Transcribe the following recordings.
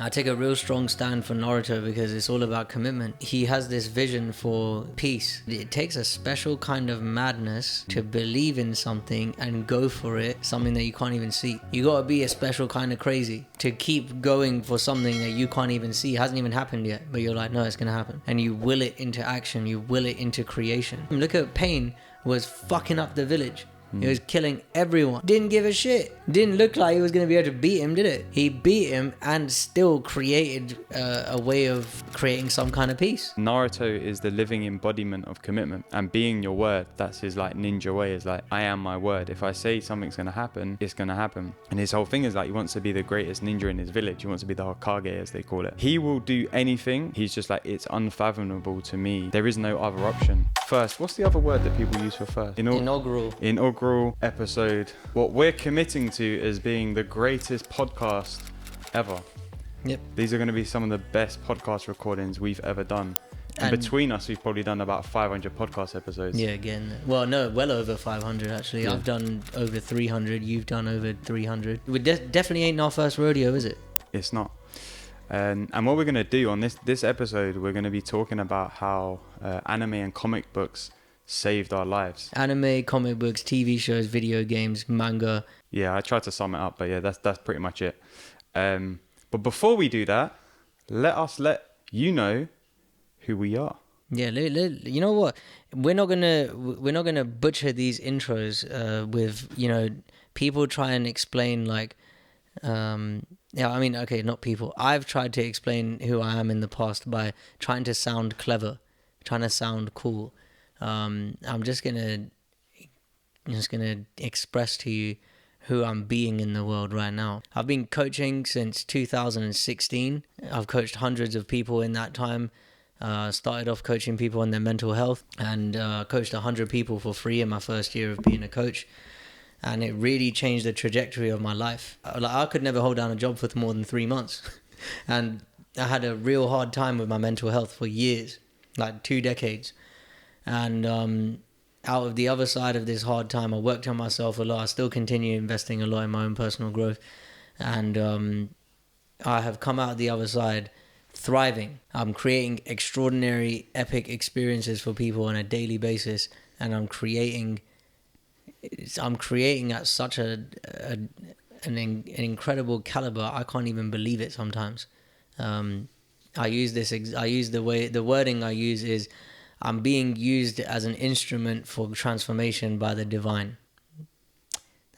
I take a real strong stand for Naruto because it's all about commitment. He has this vision for peace. It takes a special kind of madness to believe in something and go for it, something that you can't even see. You gotta be a special kind of crazy to keep going for something that you can't even see. It hasn't even happened yet, but you're like, no, it's gonna happen. And you will it into action, you will it into creation. Look at Pain was fucking up the village. He was killing everyone. Didn't give a shit. Didn't look like he was going to be able to beat him, did it? He beat him and still created a way of creating some kind of peace. Naruto is the living embodiment of commitment, and being your word. That's his like ninja way. Is like, I am my word. If I say something's going to happen, it's going to happen. And his whole thing is like, he wants to be the greatest ninja in his village. He wants to be the Hokage, as they call it. He will do anything. He's just like, it's unfathomable to me. There is no other option. First, what's the other word that people use for first? Inaugural episode. What we're committing to is being the greatest podcast ever. Yep. These are going to be some of the best podcast recordings we've ever done. And between us, we've probably done about 500 podcast episodes. Yeah, again. Well, no, well over 500 actually. Yeah. I've done over 300. You've done over 300. We definitely ain't our first rodeo, is it? It's not. And what we're going to do on this episode, we're going to be talking about how anime and comic books saved our lives. Anime, comic books, TV shows, video games, manga. Yeah, I tried to sum it up, but yeah, that's pretty much it. But before we do that, let you know who we are. Yeah, you know what? We're not gonna butcher these intros with people try and explain like. Yeah, I mean, okay, not people. I've tried to explain who I am in the past by trying to sound clever, trying to sound cool. I'm just gonna express to you who I'm being in the world right now. I've been coaching since 2016. I've coached hundreds of people in that time. Started off coaching people on their mental health and coached 100 people for free in my first year of being a coach. And it really changed the trajectory of my life. I could never hold down a job for more than 3 months. And I had a real hard time with my mental health for years, like 2 decades. And out of the other side of this hard time, I worked on myself a lot. I still continue investing a lot in my own personal growth. And I have come out the other side thriving. I'm creating extraordinary, epic experiences for people on a daily basis. And I'm creating at such an incredible caliber. I can't even believe it sometimes. The wording I use is, I'm being used as an instrument for transformation by the divine.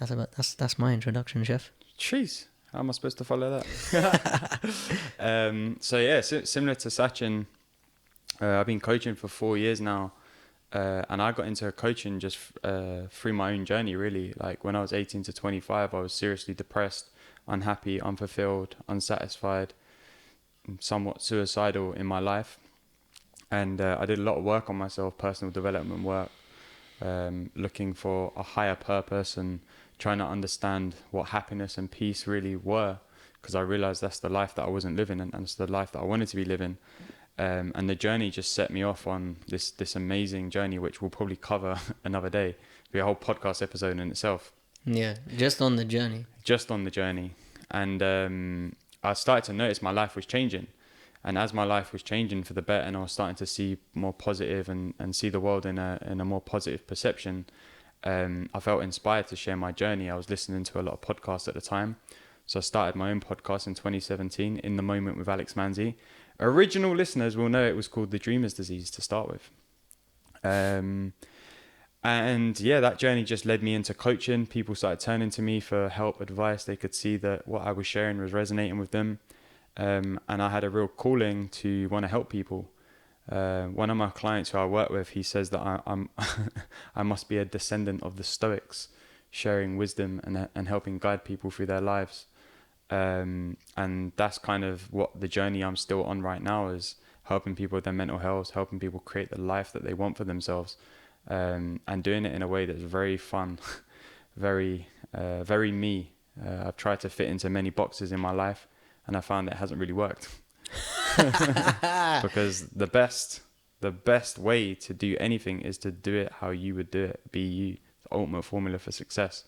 That's my introduction, Chef. Jeez, how am I supposed to follow that? So yeah, similar to Sachin, I've been coaching for 4 years now. And I got into coaching just through my own journey, really. Like when I was 18 to 25, I was seriously depressed, unhappy, unfulfilled, unsatisfied, somewhat suicidal in my life. And I did a lot of work on myself, personal development work, looking for a higher purpose and trying to understand what happiness and peace really were, because I realized that's the life that I wasn't living and it's the life that I wanted to be living. And the journey just set me off on this amazing journey, which we'll probably cover another day. It'll be a whole podcast episode in itself. Yeah, just on the journey. And I started to notice my life was changing. And as my life was changing for the better, and I was starting to see more positive and see the world in a more positive perception, I felt inspired to share my journey. I was listening to a lot of podcasts at the time. So I started my own podcast in 2017, In the Moment with Alex Manzi. Original listeners will know it was called The Dreamer's Disease to start with. And yeah, that journey just led me into coaching. People started turning to me for help, advice. They could see that what I was sharing was resonating with them. And I had a real calling to want to help people. One of my clients who I work with, he says that I'm I must be a descendant of the Stoics, sharing wisdom and helping guide people through their lives. And that's kind of what the journey I'm still on right now is, helping people with their mental health, helping people create the life that they want for themselves, and doing it in a way that's very fun, very me. I've tried to fit into many boxes in my life, and I found that it hasn't really worked. Because the best way to do anything is to do it how you would do it. Be you, the ultimate formula for success.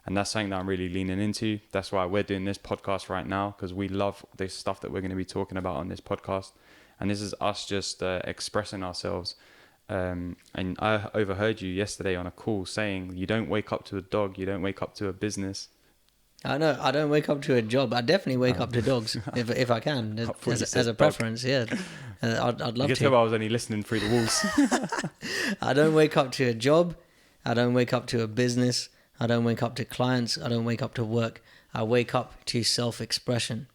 And that's something that I'm really leaning into. That's why we're doing this podcast right now, because we love this stuff that we're going to be talking about on this podcast. And this is us just expressing ourselves. And I overheard you yesterday on a call saying you don't wake up to a dog, you don't wake up to a business. I know, I don't wake up to a job. I definitely wake up to dogs if I can, as a preference. Yeah, I'd love to. You can tell I was only listening through the walls. I don't wake up to a job. I don't wake up to a business. I don't wake up to clients. I don't wake up to work. I wake up to self-expression.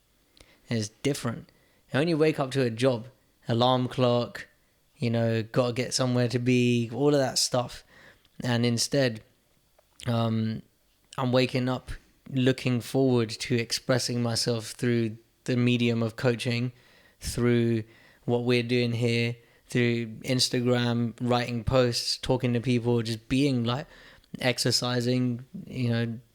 And it's different. You only wake up to a job, alarm clock, got to get somewhere to be, all of that stuff. And instead, I'm waking up looking forward to expressing myself through the medium of coaching, through what we're doing here, through Instagram, writing posts, talking to people, just being like, exercising.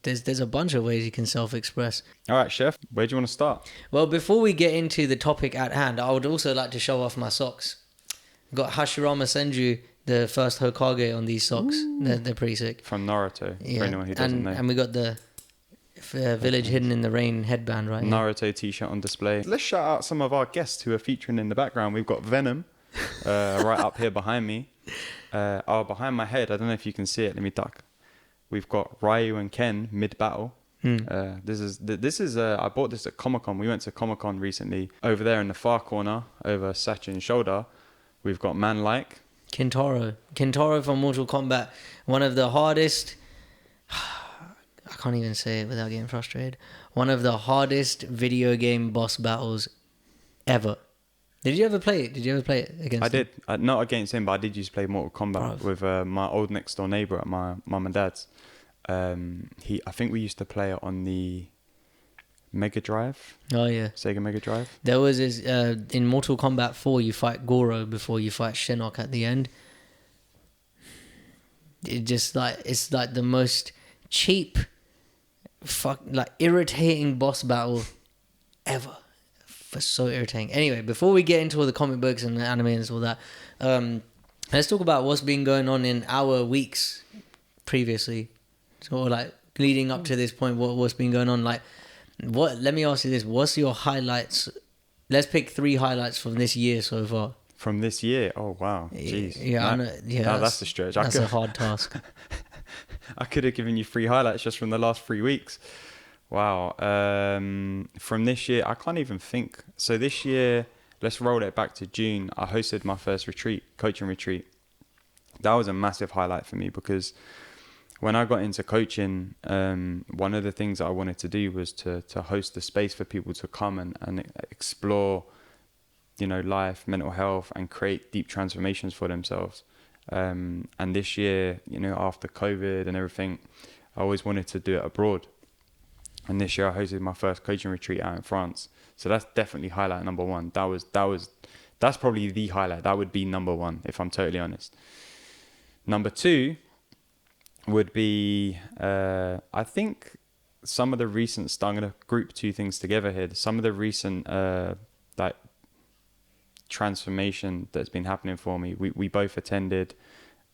There's a bunch of ways you can self-express. All right, Chef, where do you want to start? Well, before we get into the topic at hand, I would also like to show off my socks. Got Hashirama Senju, the first Hokage, on these socks. They're pretty sick. From Naruto, for anyone who doesn't know. And we got the Village Hidden in the Rain headband right Naruto here. t-shirt on display. Let's shout out some of our guests who are featuring in the background. We've got Venom right up here behind me. Behind my head, I don't know if you can see it. Let me duck. We've got Ryu and Ken mid-battle. This is I bought this at Comic-Con. We went to Comic-Con recently. Over there in the far corner, over Sachin's shoulder, we've got Man-like. Kintaro from Mortal Kombat. One of the hardest... I can't even say it without getting frustrated. One of the hardest video game boss battles ever. Did you ever play it? Against him? I did. Not against him, but I did used to play Mortal Kombat with my old next door neighbour at my mum and dad's. I think we used to play it on the Mega Drive. Oh yeah, Sega Mega Drive. There was this in Mortal Kombat 4. You fight Goro before you fight Shinnok at the end. It's like the most cheap, irritating boss battle ever. So irritating. Anyway, before we get into all the comic books and the anime and all that, let's talk about what's been going on in our weeks previously. So leading up to this point, what's been going on? Let me ask you this: what's your highlights? Let's pick 3 highlights from this year so far. From this year? Oh wow, jeez. Yeah, I know. Yeah, that's a stretch. That's a hard task. I could have given you 3 highlights just from the last 3 weeks. Wow. From this year, I can't even think. So this year, let's roll it back to June. I hosted my first coaching retreat. That was a massive highlight for me because when I got into coaching, one of the things that I wanted to do was to host a space for people to come and explore, life, mental health, and create deep transformations for themselves. And this year, after COVID and everything, I always wanted to do it abroad. And this year I hosted my first coaching retreat out in France. So that's definitely highlight number 1. That's probably the highlight. That would be number 1, if I'm totally honest. Number 2 would be, I think some of the recent, I'm going to group 2 things together here. Some of the recent, transformation that's been happening for me. We both attended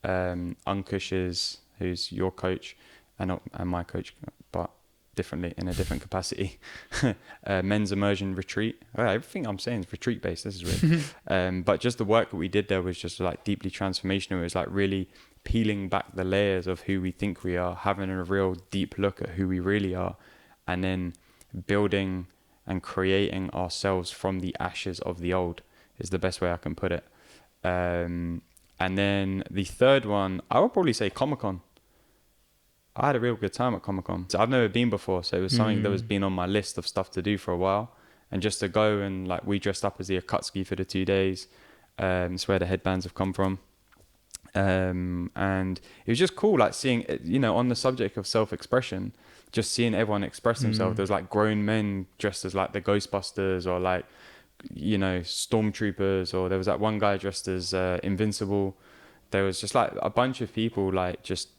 Ankush's, who's your coach, and my coach, but differently in a different capacity. Men's immersion retreat. Everything I'm saying is retreat based. This is weird. But just the work that we did there was just deeply transformational. It was really peeling back the layers of who we think we are, having a real deep look at who we really are, and then building and creating ourselves from the ashes of the old is the best way I can put it. And then the third one, I would probably say Comic-Con. I had a real good time at Comic-Con. So I've never been before, so it was something that was been on my list of stuff to do for a while. And just to go and we dressed up as the Akatsuki for the 2 days. It's where the headbands have come from. And it was just cool, seeing, on the subject of self-expression, just seeing everyone express themselves. There was grown men dressed as the Ghostbusters or stormtroopers, or there was that one guy dressed as Invincible. There was just a bunch of people just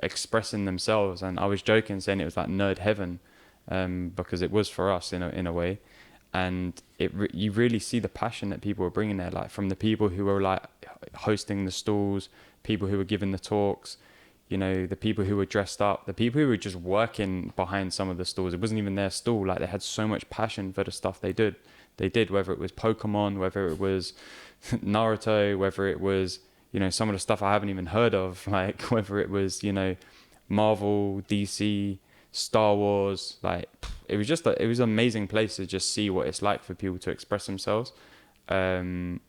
expressing themselves, and I was joking saying it was nerd heaven, because it was for us in a way. And you really see the passion that people were bringing there, from the people who were hosting the stalls, people who were giving the talks. you know, the people who were dressed up, the people who were just working behind some of the stalls. It wasn't even their stall. Like, they had so much passion for the stuff they did. Whether it was Pokemon, whether it was Naruto, whether it was, you know, some of the stuff I haven't even heard of, like whether it was, you know, Marvel, DC, Star Wars. Like, it was an amazing place to just see what it's like for people to express themselves. And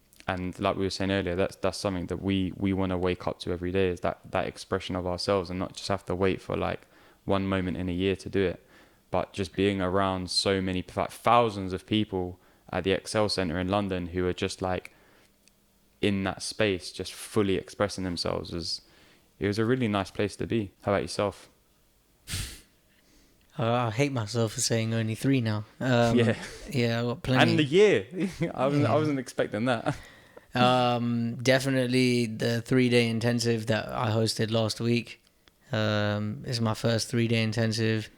like we were saying earlier, that's something that we want to wake up to every day, is that expression of ourselves, and not just have to wait for like one moment in a year to do it, but just being around so many, like thousands of people at the Excel Centre in London who are just like in that space, just fully expressing themselves. It was a really nice place to be. How about yourself? I hate myself for saying only 3 now. Yeah. Yeah, I got plenty. And the year. I wasn't expecting that. Definitely the 3-day intensive that I hosted last week. Is my first 3-day intensive.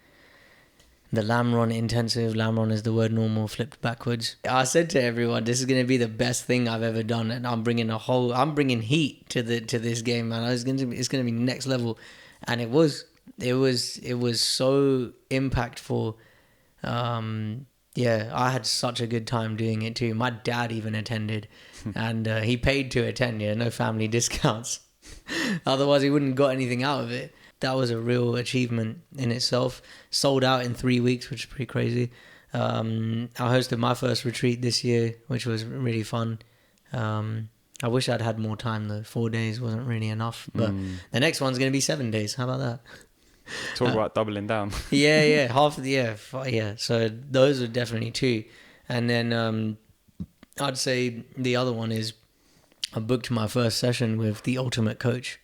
The Lamron intensive. Lamron is the word normal flipped backwards. I said to everyone, this is going to be the best thing I've ever done, and I'm bringing heat to this game, man. It's going to be next level, and it was so impactful. Yeah, I had such a good time doing it too. My dad even attended, and he paid to attend. Yeah, no family discounts. Otherwise, he wouldn't got anything out of it. That was a real achievement in itself. Sold out in 3 weeks, which is pretty crazy. I hosted my first retreat this year, which was really fun. I wish I'd had more time though. 4 days wasn't really enough. But the next one's going to be 7 days. How about that? Talk about doubling down. Yeah. Yeah. So those are definitely 2. And then I'd say the other one is I booked my first session with the Ultimate Coach,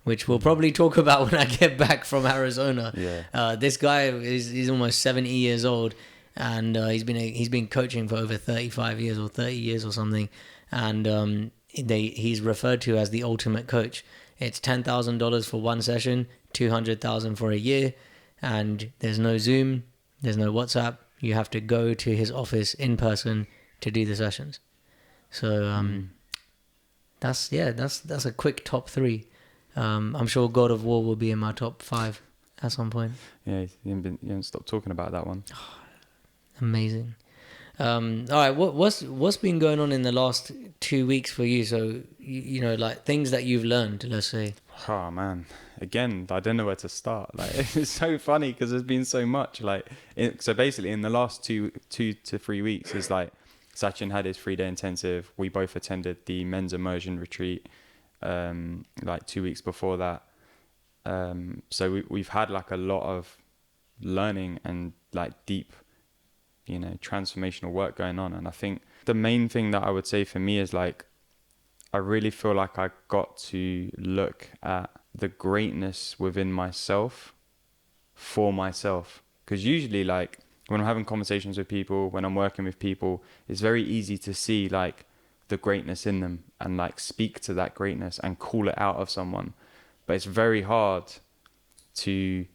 which we'll probably talk about when I get back from Arizona. Yeah. This guy is almost 70 years old, and he's been coaching for over 35 years or 30 years or something, and he's referred to as the Ultimate Coach. It's $10,000 for one session, $200,000 for a year, and there's no Zoom, there's no WhatsApp. You have to go to his office in person to do the sessions. So that's a quick top 3. I'm sure God of War will be in my top 5 at some point. Yeah, you haven't stopped talking about that one. Amazing. All right, what's been going on in the last 2 weeks for you? So you know, like things that you've learned, let's say. Oh man, again, I don't know where to start. Like, it's so funny because there's been so much. Like, so basically, in the last 2 to 3 weeks, is like Sachin had his 3-day intensive. We both attended the men's immersion retreat. Like 2 weeks before that. So we've had like a lot of learning and like deep, you know, transformational work going on. And I think the main thing that I would say for me is like, I really feel like I got to look at the greatness within myself for myself. Because usually, like, when I'm having conversations with people, when I'm working with people, it's very easy to see like the greatness in them and like speak to that greatness and call it out of someone. But it's very hard to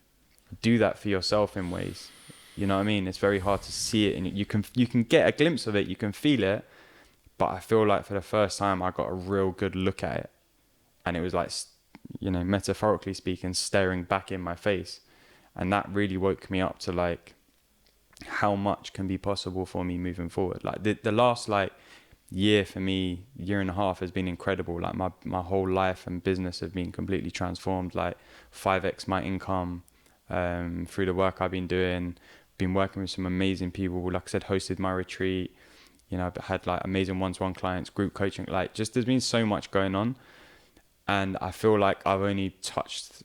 do that for yourself in ways. You know what I mean? It's very hard to see it, and you can get a glimpse of it, you can feel it. But I feel like for the first time, I got a real good look at it, and it was like, you know, metaphorically speaking, staring back in my face, and that really woke me up to like how much can be possible for me moving forward. Like the last like year for me, year and a half, has been incredible. Like my whole life and business have been completely transformed. Like 5x my income through the work I've been doing. Been working with some amazing people. Like I said, hosted my retreat. You know, I've had like amazing one-to-one clients, group coaching. Like, just there's been so much going on, and I feel like I've only touched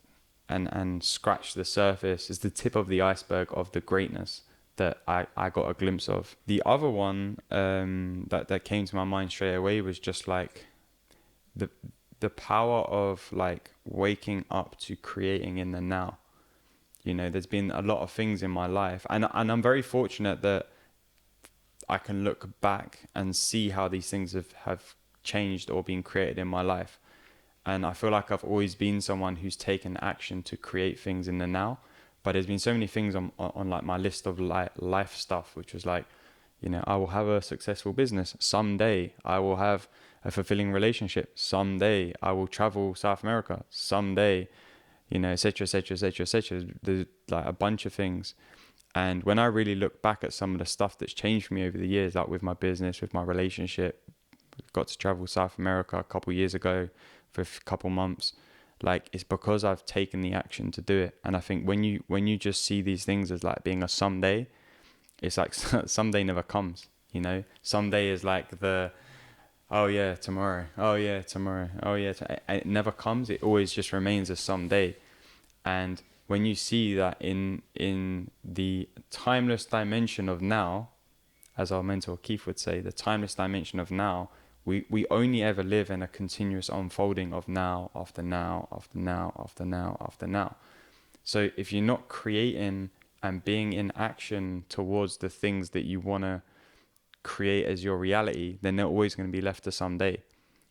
and scratched the surface. It's the tip of the iceberg of the greatness that I got a glimpse of. The other one that came to my mind straight away was just like the power of like waking up to creating in the now. You know, there's been a lot of things in my life, and I'm very fortunate that I can look back and see how these things have changed or been created in my life. And I feel like I've always been someone who's taken action to create things in the now. But there's been so many things on like my list of life stuff, which was like, you know, I will have a successful business someday. I will have a fulfilling relationship someday. I will travel South America someday. you know, etc., etc., etc., etc. There's like a bunch of things. And when I really look back at some of the stuff that's changed for me over the years, like with my business, with my relationship, got to travel South America a couple years ago for a couple months. Like, it's because I've taken the action to do it. And I think when you just see these things as like being a someday, it's like someday never comes, you know. Someday is like the, oh yeah, tomorrow, oh yeah, tomorrow, oh yeah, it never comes. It always just remains a someday. And when you see that in the timeless dimension of now, as our mentor Keith would say, the timeless dimension of now, we only ever live in a continuous unfolding of now after now after now after now after now. So if you're not creating and being in action towards the things that you want to create as your reality, then they're always going to be left to someday,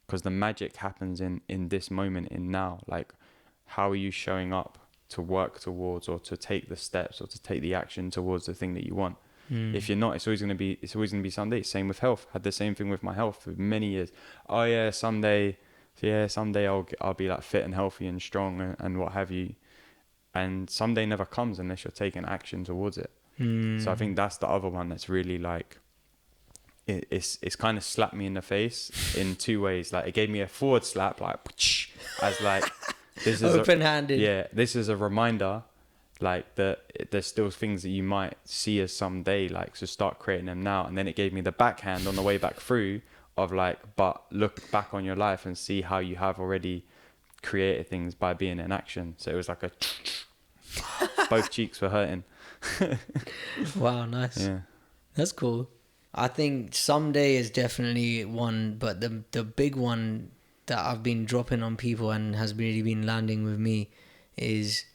because the magic happens in this moment, in now. Like, how are you showing up to work towards, or to take the steps, or to take the action towards the thing that you want? If you're not, it's always going to be someday. Same with health. Had the same thing with my health for many years. Oh yeah, someday I'll be like fit and healthy and strong and what have you. And someday never comes unless you're taking action towards it. So I think that's the other one that's really like, it's kind of slapped me in the face in two ways. Like, it gave me a forward slap, like as like, this is open-handed. This is a reminder, like, that there's still things that you might see as someday, like, so start creating them now. And then it gave me the backhand on the way back through of like, but look back on your life and see how you have already created things by being in action. So it was like a both cheeks were hurting. Wow, nice. Yeah, that's cool. I think someday is definitely one, but the big one that I've been dropping on people and has really been landing with me is,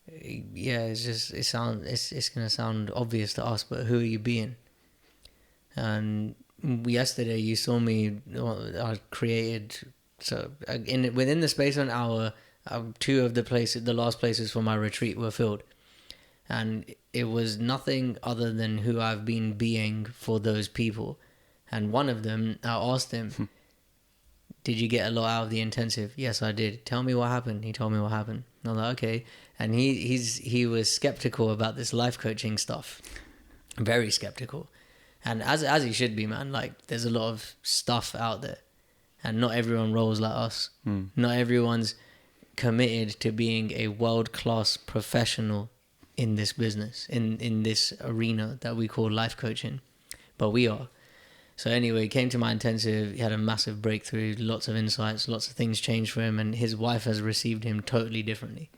yeah, it's gonna sound obvious to us, but who are you being? And yesterday you saw me, I created, so within the space of an hour, two of the last places for my retreat were filled. And it was nothing other than who I've been being for those people. And one of them, I asked him, did you get a lot out of the intensive? Yes, I did. Tell me what happened. He told me what happened. I was like, okay. And he was skeptical about this life coaching stuff. Very skeptical. And as he should be, man. Like, there's a lot of stuff out there. And not everyone rolls like us. Not everyone's committed to being a world-class professional in this business, in this arena that we call life coaching. But we are. So anyway, he came to my intensive, he had a massive breakthrough, lots of insights, lots of things changed for him, and his wife has received him totally differently.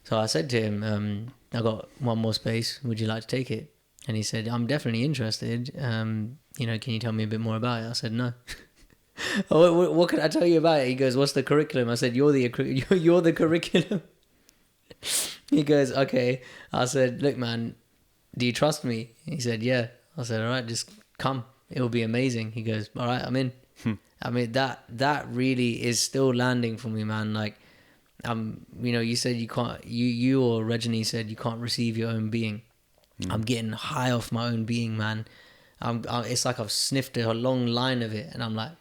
So I said to him, I got one more space, would you like to take it? And he said, I'm definitely interested. Can you tell me a bit more about it? I said, no. Oh, what can I tell you about it? He goes, what's the curriculum? I said, you're the curriculum. He goes, okay. I said, look, man, do you trust me? He said, yeah. I said, all right, just come. It'll be amazing. He goes, all right, I'm in. I mean, that really is still landing for me, man. Like, you said you can't, you or Rajani said you can't receive your own being. I'm getting high off my own being, man. It's like I've sniffed a long line of it, and I'm like,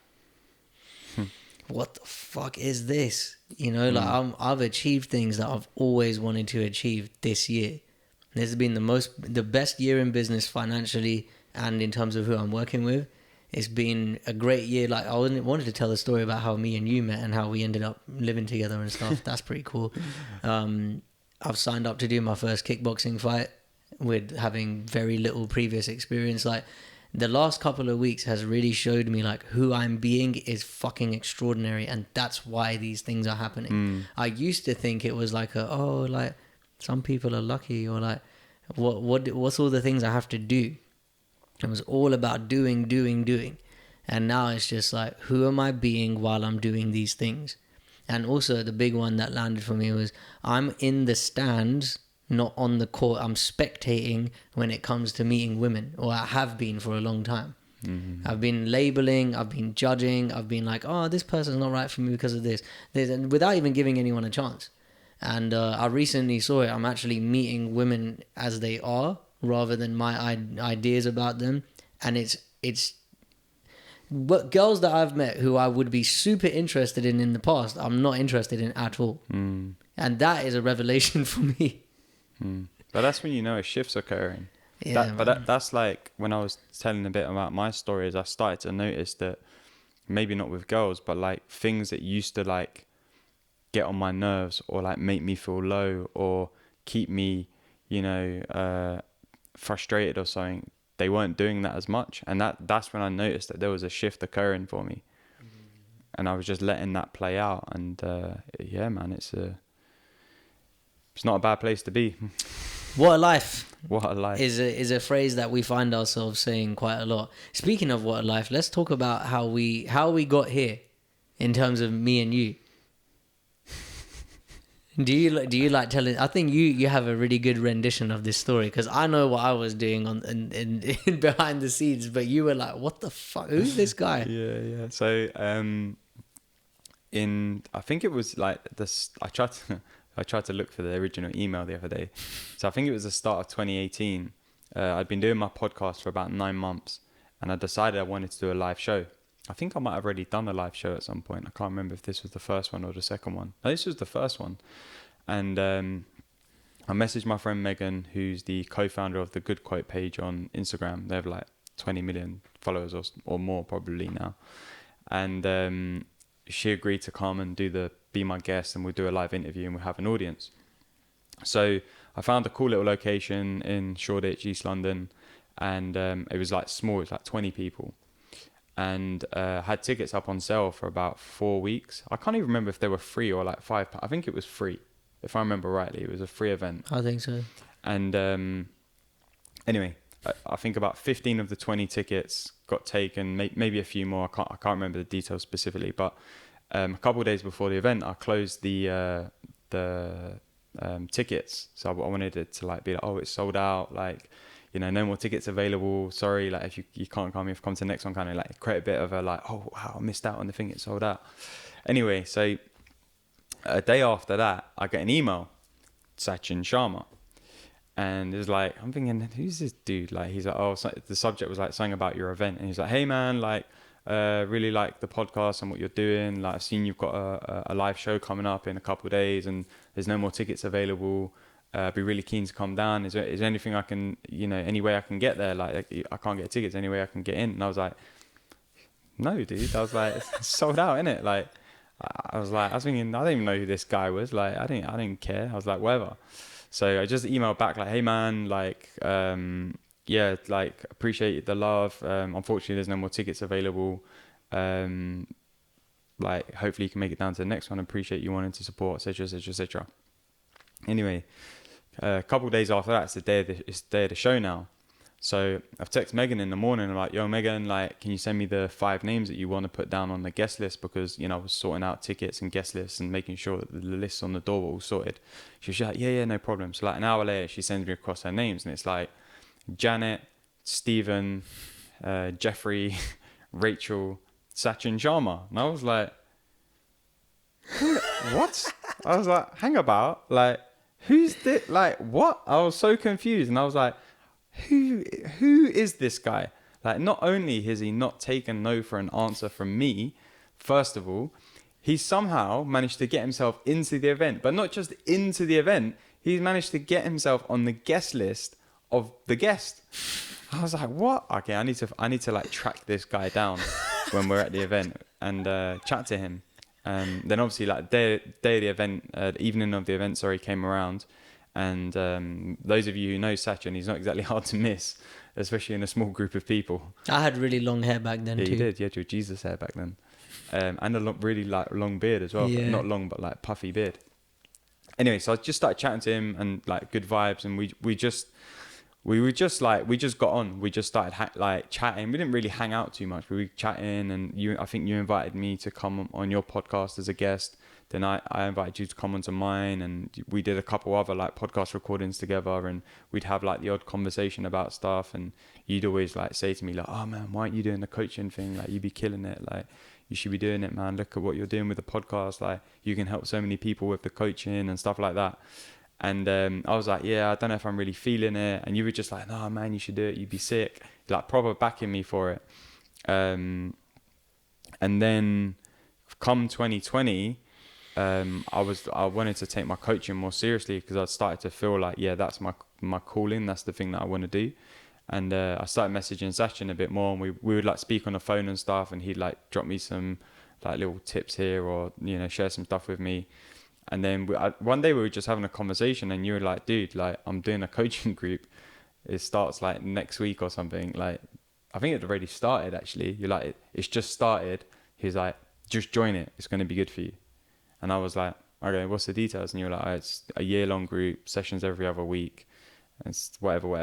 what the fuck is this? Like, I've achieved things that I've always wanted to achieve this year. This has been the best year in business financially and in terms of who I'm working with. It's been a great year. Like, I wanted to tell the story about how me and you met and how we ended up living together and stuff. That's pretty cool. I've signed up to do my first kickboxing fight with having very little previous experience. Like, the last couple of weeks has really showed me, like, who I'm being is fucking extraordinary, and that's why these things are happening. I used to think it was like like, some people are lucky, or like, what's all the things I have to do? It was all about doing. And now it's just like, who am I being while I'm doing these things? And also the big one that landed for me was, I'm in the stands, not on the court. I'm spectating when it comes to meeting women, or I have been for a long time. I've been labeling, I've been judging, I've been like, oh, this person's not right for me because of this, and without even giving anyone a chance. And I recently saw it. I'm actually meeting women as they are, rather than my ideas about them. And it's what girls that I've met who I would be super interested in the past, I'm not interested in at all. And that is a revelation for me. But that's when you know a shift's occurring. Yeah, That's like when I was telling a bit about my stories, I started to notice that maybe not with girls, but like things that used to like get on my nerves or like make me feel low or keep me, frustrated or something, they weren't doing that as much. And that's when I noticed that there was a shift occurring for me. And I was just letting that play out. And yeah, man, it's not a bad place to be. What a life. What a life. Is a phrase that we find ourselves saying quite a lot. Speaking of what a life, let's talk about how we got here in terms of me and you. Do you like telling? I think you have a really good rendition of this story, because I know what I was doing in behind the scenes, but you were like, "What the fuck? Who's this guy?" Yeah. So I think it was like this. I tried to look for the original email the other day. So I think it was the start of 2018. I'd been doing my podcast for about 9 months, and I decided I wanted to do a live show. I think I might have already done a live show at some point. I can't remember if this was the first one or the second one. No, this was the first one. And I messaged my friend Megan, who's the co-founder of the Good Quote page on Instagram. They have like 20 million followers or more probably now. And she agreed to come and be my guest, and we'll do a live interview and we'll have an audience. So I found a cool little location in Shoreditch, East London. And it was like small, it was like 20 people. And had tickets up on sale for about 4 weeks. I can't even remember if they were free or like £5. I think it was free, if I remember rightly. It was a free event. I think so. And anyway, I think about 15 of the 20 tickets got taken, maybe a few more. I can't remember the details specifically, but a couple of days before the event, I closed the tickets. So I wanted it to like be like, oh, it's sold out, like, no more tickets available. Sorry, like if you can't come, you've come to the next one, kind of like create a bit of a like, oh wow, I missed out on the thing, it sold out. Anyway, so a day after that, I get an email, Sachin Sharma, and it's like, I'm thinking, who's this dude? Like, he's like, oh, so the subject was like something about your event, and he's like, hey man, like, really like the podcast and what you're doing. Like, I've seen you've got a live show coming up in a couple of days, and there's no more tickets available. Be really keen to come down. Is there anything I can, any way I can get there? Like, I can't get tickets, any way I can get in? And I was like, no, dude. I was like, it's sold out, innit? Like, I was thinking, I didn't even know who this guy was. Like, I didn't care. I was like, whatever. So I just emailed back like, hey man, like, yeah, like, appreciate the love. Unfortunately, there's no more tickets available. Like, hopefully you can make it down to the next one. Appreciate you wanting to support, etc., etc., etc. Anyway, a couple of days after that, it's the day of the show now. So I've texted Megan in the morning. I'm like, yo, Megan, like, can you send me the 5 names that you want to put down on the guest list? Because, I was sorting out tickets and guest lists and making sure that the lists on the door were all sorted. She's like, yeah, no problem. So like an hour later, she sends me across her names, and it's like Janet, Stephen, Jeffrey, Rachel, Sachin Sharma. And I was like, what? I was like, hang about, like, who's this? Like, what? I was so confused, and I was like, who is this guy? Like, not only has he not taken no for an answer from me, first of all, he somehow managed to get himself into the event, but not just into the event, he's managed to get himself on the guest list of the guest. I was like, what? Okay, I need to like track this guy down when we're at the event and chat to him. Then obviously, like, day of the event, the evening of the event, came around. And those of you who know Sachin, he's not exactly hard to miss, especially in a small group of people. I had really long hair back then, yeah, too. You did. You had your Jesus hair back then. And a really like long beard as well. Yeah. Not long, but like puffy beard. Anyway, so I just started chatting to him and like good vibes. And we just got on. We just started chatting. We didn't really hang out too much. We were chatting, and I think you invited me to come on your podcast as a guest. Then I invited you to come onto mine, and we did a couple other like podcast recordings together, and we'd have like the odd conversation about stuff. And you'd always like say to me like, oh man, why aren't you doing the coaching thing? Like, you be killing it. Like, you should be doing it, man. Look at what you're doing with the podcast. Like, you can help so many people with the coaching and stuff like that. And I was like, yeah, I don't know if I'm really feeling it. And you were just like, no, man, you should do it. You'd be sick. Like, proper backing me for it. And then come 2020, I wanted to take my coaching more seriously because I started to feel like, yeah, that's my calling. That's the thing that I want to do. And I started messaging Sachin a bit more, and we would like speak on the phone and stuff, and he'd like drop me some like little tips here, or share some stuff with me. And then one day we were just having a conversation, and you were like, dude, like I'm doing a coaching group. It starts like next week or something. Like I think it had already started actually. You're like, it's just started. He's like, just join it. It's going to be good for you. And I was like, okay, what's the details? And you were like, it's a year-long group, sessions every other week. It's whatever.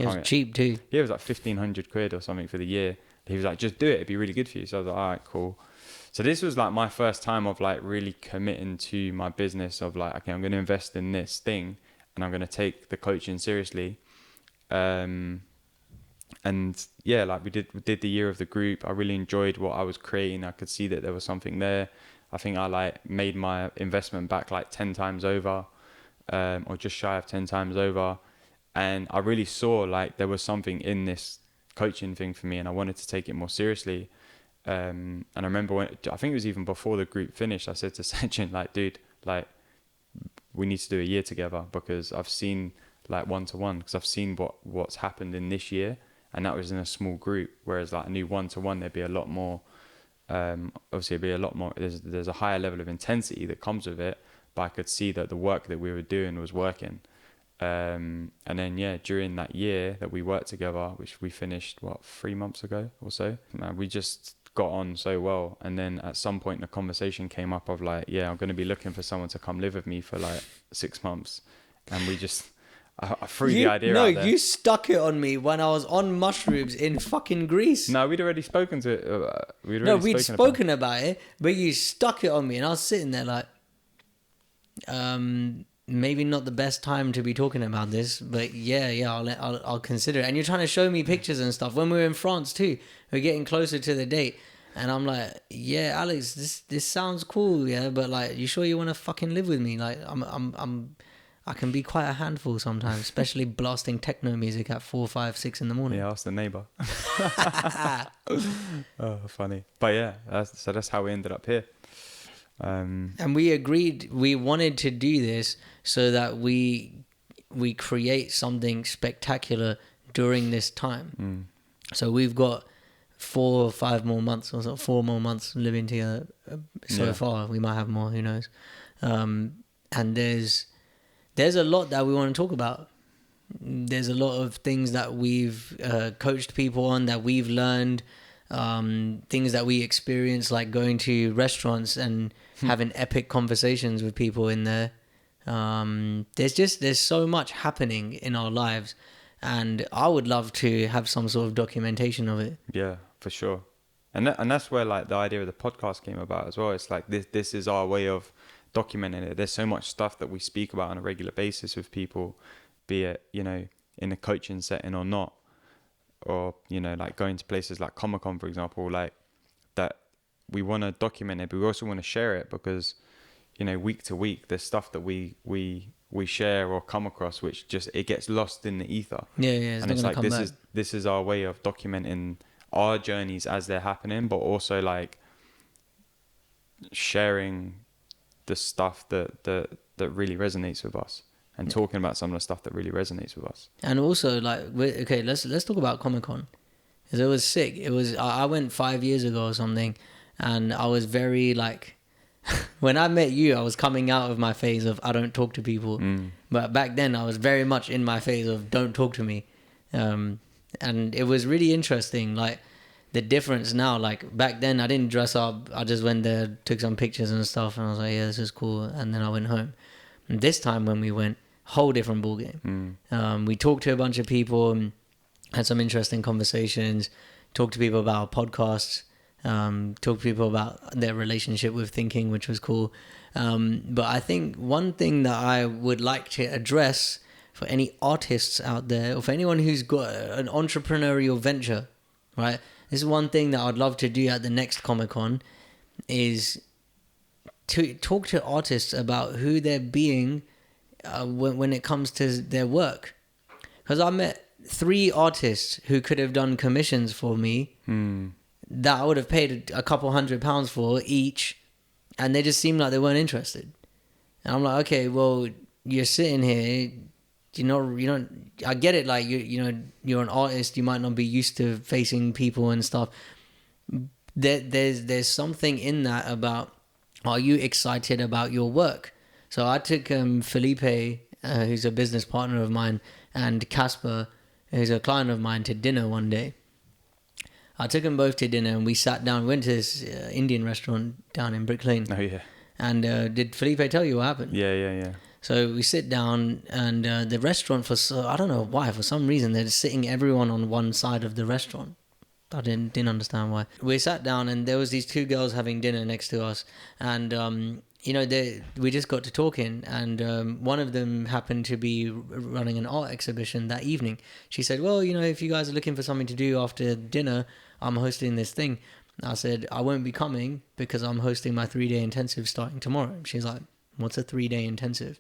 It was cheap too. Yeah, it was like 1,500 quid or something for the year. He was like, just do it. It'd be really good for you. So I was like, all right, cool. So this was like my first time of like really committing to my business of like, okay, I'm going to invest in this thing and I'm going to take the coaching seriously. And yeah, like we did the year of the group. I really enjoyed what I was creating. I could see that there was something there. I think I like made my investment back like 10 times over, or just shy of 10 times over. And I really saw like there was something in this coaching thing for me, and I wanted to take it more seriously. And I remember I think it was even before the group finished, I said to Sachin, like, dude, like we need to do a year together, because I've seen like one-to-one, because I've seen what's happened in this year, and that was in a small group. Whereas like a new one-to-one, there'd be a lot more, obviously it'd be a lot more, there's a higher level of intensity that comes with it, but I could see that the work that we were doing was working. And then yeah, during that year that we worked together, which we finished 3 months ago or so, we just got on so well. And then at some point the conversation came up of like, yeah, I'm going to be looking for someone to come live with me for like 6 months. And we just I threw the idea out there. No, you stuck it on me when I was on mushrooms in fucking Greece. No, we'd already spoken to it. We'd spoken about it, but you stuck it on me, and I was sitting there like, maybe not the best time to be talking about this, but yeah, I'll consider it. And you're trying to show me pictures and stuff. When we were in France too, we're getting closer to the date, and I'm like, yeah, Alex, this sounds cool, yeah, but like, you sure you want to fucking live with me? Like, I can be quite a handful sometimes, especially blasting techno music at 4, 5, 6 in the morning. Yeah, ask the neighbour. Oh, funny. But yeah, that's how we ended up here. And we agreed we wanted to do this so that we create something spectacular during this time. So we've got 4 or 5 more months, or 4 more months living together so far. We might have more, who knows. And there's a lot that we want to talk about. There's a lot of things that we've coached people on, that we've learned, things that we experience, like going to restaurants and having epic conversations with people in there. There's so much happening in our lives, and I would love to have some sort of documentation of it. Yeah, for sure. And that's where like the idea of the podcast came about as well. It's like this is our way of documenting it. There's so much stuff that we speak about on a regular basis with people, be it, in a coaching setting or not, or, like going to places like Comic-Con, for example, like that we want to document it, but we also want to share it, because, week to week, there's stuff that we share or come across, which just, it gets lost in the ether. Yeah. And it's like, this is our way of documenting our journeys as they're happening, but also like sharing the stuff that really resonates with us, and talking about some of the stuff that really resonates with us. And also, like, okay, let's talk about Comic-Con, because it was sick. I went 5 years ago or something, and I was very like, when I met you, I was coming out of my phase of I don't talk to people, but back then I was very much in my phase of don't talk to me, and it was really interesting, like the difference now. Like back then I didn't dress up, I just went there, took some pictures and stuff, and I was like, yeah, this is cool, and then I went home. And this time when we went, whole different ballgame. We talked to a bunch of people, had some interesting conversations, talked to people about our podcasts, talked to people about their relationship with thinking, which was cool. But I think one thing that I would like to address for any artists out there, or for anyone who's got an entrepreneurial venture, right? This is one thing that I'd love to do at the next Comic-Con, is to talk to artists about who they're being when it comes to their work. Because I met 3 artists who could have done commissions for me that I would have paid a couple £100 for each, and they just seemed like they weren't interested. And I'm like, okay, well, you're sitting here, you don't. I get it. Like you're an artist. You might not be used to facing people and stuff. There's something in that about, are you excited about your work? So I took Felipe, who's a business partner of mine, and Casper, who's a client of mine, to dinner one day. I took them both to dinner, and we sat down. We went to this Indian restaurant down in Brick Lane. Oh yeah. And did Felipe tell you what happened? Yeah. So we sit down, and the restaurant, I don't know why, for some reason, they're just sitting everyone on one side of the restaurant. I didn't understand why. We sat down, and there was these two girls having dinner next to us, and we just got to talking, and one of them happened to be running an art exhibition that evening. She said, well, if you guys are looking for something to do after dinner, I'm hosting this thing. I said, I won't be coming because I'm hosting my 3-day intensive starting tomorrow. She's like, what's a 3-day intensive?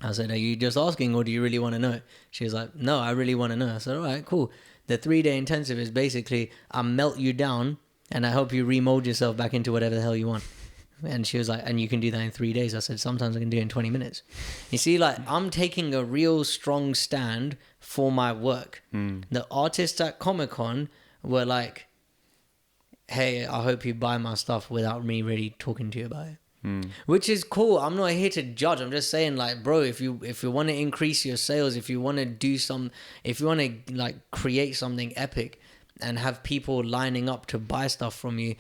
I said, are you just asking, or do you really want to know? She was like, no, I really want to know. I said, all right, cool. The 3-day intensive is basically, I melt you down and I help you remold yourself back into whatever the hell you want. And she was like, and you can do that in 3 days. I said, sometimes I can do it in 20 minutes. You see, like, I'm taking a real strong stand for my work. The artists at Comic-Con were like, hey, I hope you buy my stuff without me really talking to you about it. Which is cool. I'm not here to judge. I'm just saying, like, bro, if you want to increase your sales, if you want to if you want to like create something epic and have people lining up to buy stuff from you,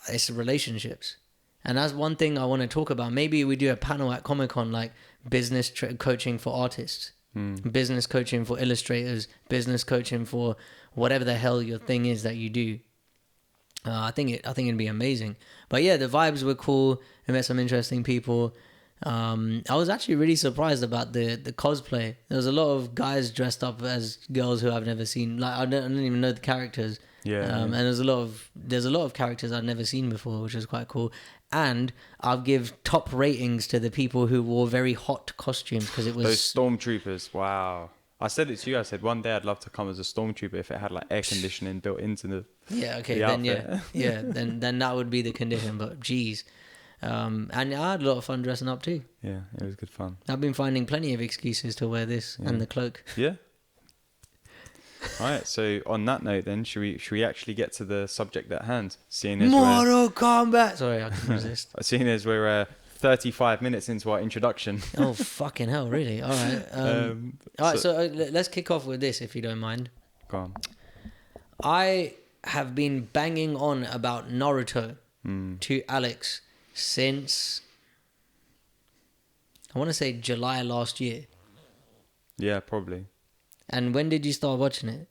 it's relationships. And that's one thing I want to talk about. Maybe we do a panel at Comic-Con, like business coaching for artists, business coaching for illustrators, business coaching for whatever the hell your thing is that you do. I think it'd be amazing. But yeah, the vibes were cool. I met some interesting people. I was actually really surprised about the cosplay. There was a lot of guys dressed up as girls who I've never seen. Like I don't even know the characters. Yeah. And there's a lot of characters I'd never seen before, which is quite cool. And I'll give top ratings to the people who wore very hot costumes, because it was those stormtroopers. Wow. I said it to you. I said one day I'd love to come as a stormtrooper if it had like air conditioning built into the then then that would be the condition. But geez, and I had a lot of fun dressing up too. Yeah, it was good fun. I've been finding plenty of excuses to wear this and the cloak. Yeah. All right. So on that note, then should we actually get to the subject at hand? Seeing as Mortal Kombat. Sorry, I couldn't resist. Seeing as we're 35 minutes into our introduction. Oh fucking hell! Really? All right. All right. So let's kick off with this, if you don't mind. Go on. I have been banging on about Naruto to Alex since, I want to say, July last year. Yeah, probably. And when did you start watching it?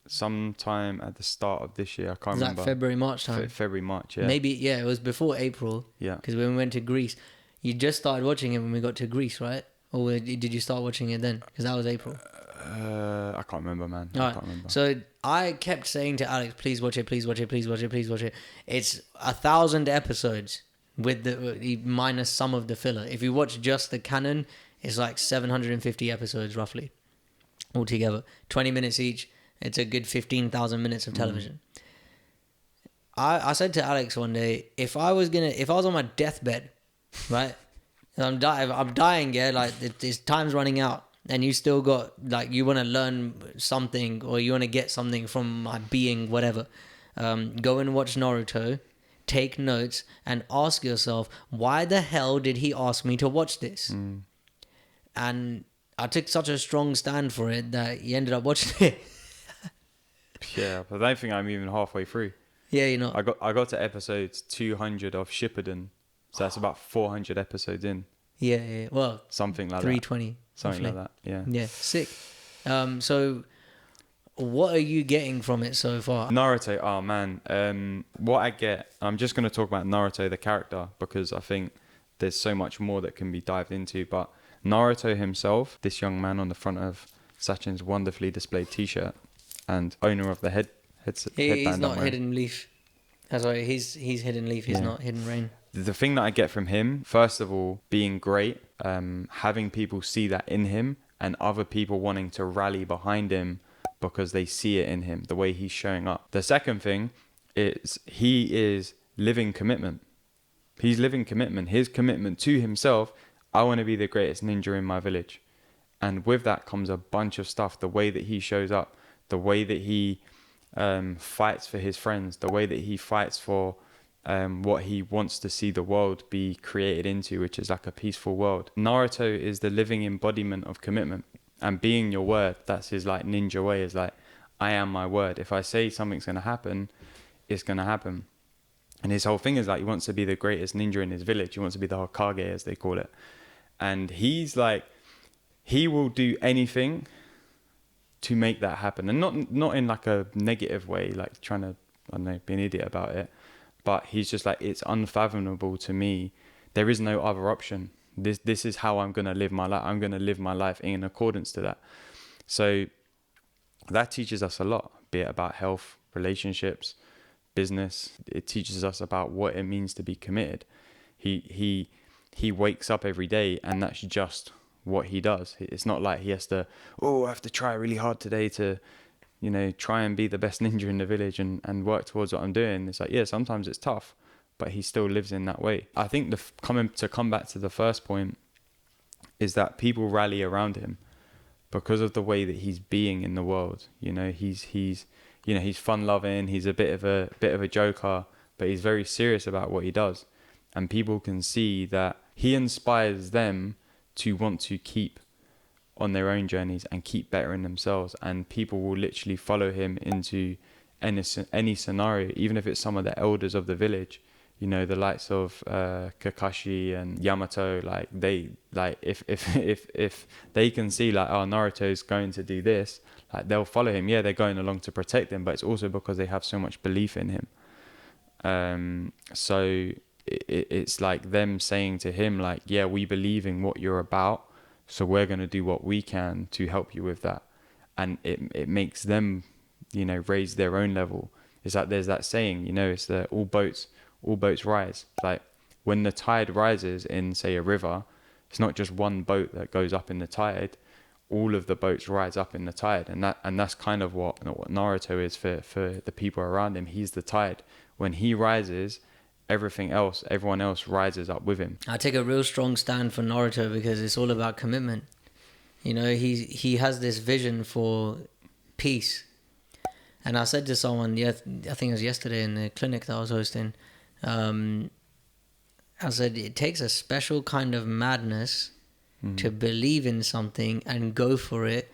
Sometime at the start of this year. I can't remember. Is that February, March time? February, March, yeah. Maybe, yeah, it was before April. Yeah. Because when we went to Greece, you just started watching it when we got to Greece, right? Or did you start watching it then? Because that was April. I can't remember, man. All right. I can't remember. So I kept saying to Alex, please watch it, please watch it, please watch it, please watch it. It's 1,000 episodes with the minus some of the filler. If you watch just the canon, it's like 750 episodes roughly altogether. 20 minutes each. It's a good 15,000 minutes of television. I said to Alex one day, if I was on my deathbed, right? I'm dying, yeah, like this time's running out, and you still got, like, you want to learn something, or you want to get something from my being, whatever. Go and watch Naruto, take notes, and ask yourself, why the hell did he ask me to watch this? And I took such a strong stand for it that he ended up watching it. Yeah, but I don't think I'm even halfway through. Yeah, you're not. I got to episode 200 of Shippuden, so that's about 400 episodes in. Yeah. Well, something like 320. that. Something roughly. like that. Yeah. Yeah, sick. So, what are you getting from it so far? Naruto. Oh man. What I get. I'm just going to talk about Naruto, the character, because I think there's so much more that can be dived into. But Naruto himself, this young man on the front of Sachin's wonderfully displayed T-shirt, and owner of the headband. He's not Hidden Leaf. Sorry, he's Hidden Leaf. He's not Hidden Rain. The thing that I get from him, first of all, being great, having people see that in him, and other people wanting to rally behind him because they see it in him, the way he's showing up. The second thing is he is living commitment. He's living commitment. His commitment to himself, I want to be the greatest ninja in my village. And with that comes a bunch of stuff. The way that he shows up, the way that he fights for his friends, the way that he fights for what he wants to see the world be created into, which is like a peaceful world. Naruto is the living embodiment of commitment. And being your word, that's his like ninja way, is like, I am my word. If I say something's going to happen, it's going to happen. And his whole thing is like, he wants to be the greatest ninja in his village. He wants to be the Hokage, as they call it. And he's like, he will do anything to make that happen. And not in like a negative way, like trying to, I don't know, be an idiot about it. But he's just like, it's unfathomable to me. There is no other option. This is how I'm going to live my life. I'm going to live my life in accordance to that. So that teaches us a lot, be it about health, relationships, business. It teaches us about what it means to be committed. He wakes up every day and that's just what he does. It's not like he has to, I have to try really hard today to, try and be the best ninja in the village and work towards what I'm doing. It's like, yeah, sometimes it's tough, but he still lives in that way. I think to come back to the first point is that people rally around him because of the way that he's being in the world. He's fun loving. He's a bit of a joker, but he's very serious about what he does. And people can see that he inspires them to want to keep on their own journeys and keep bettering themselves. And people will literally follow him into any scenario, even if it's some of the elders of the village, the likes of Kakashi and Yamato. Like if they can see like, oh, Naruto's going to do this, like they'll follow him. Yeah, they're going along to protect him, but it's also because they have so much belief in him. So it's like them saying to him, like, yeah, we believe in what you're about, so we're going to do what we can to help you with that. And it makes them, raise their own level. It's like there's that saying, it's the all boats rise. Like when the tide rises in, say, a river, it's not just one boat that goes up in the tide. All of the boats rise up in the tide, and that's kind of what Naruto is for the people around him. He's the tide. When he rises, everyone else rises up with him. I take a real strong stand for Naruto because it's all about commitment. He has this vision for peace. And I said to someone, I think it was yesterday in the clinic that I was hosting, I said, it takes a special kind of madness to believe in something and go for it,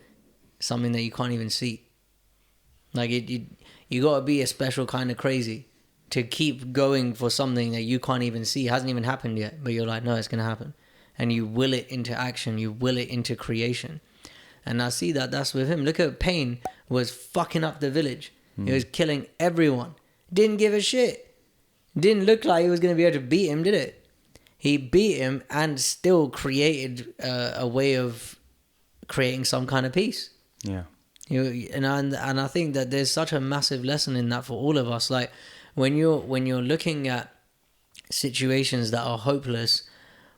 something that you can't even see. Like you got to be a special kind of crazy to keep going for something that you can't even see. It hasn't even happened yet, but you're like, no, it's going to happen. And you will it into action. You will it into creation. And I see that's with him. Look at Pain was fucking up the village. He was killing everyone. Didn't give a shit. Didn't look like he was going to be able to beat him, did it? He beat him and still created a way of creating some kind of peace. Yeah. And I think that there's such a massive lesson in that for all of us. Like when you're looking at situations that are hopeless,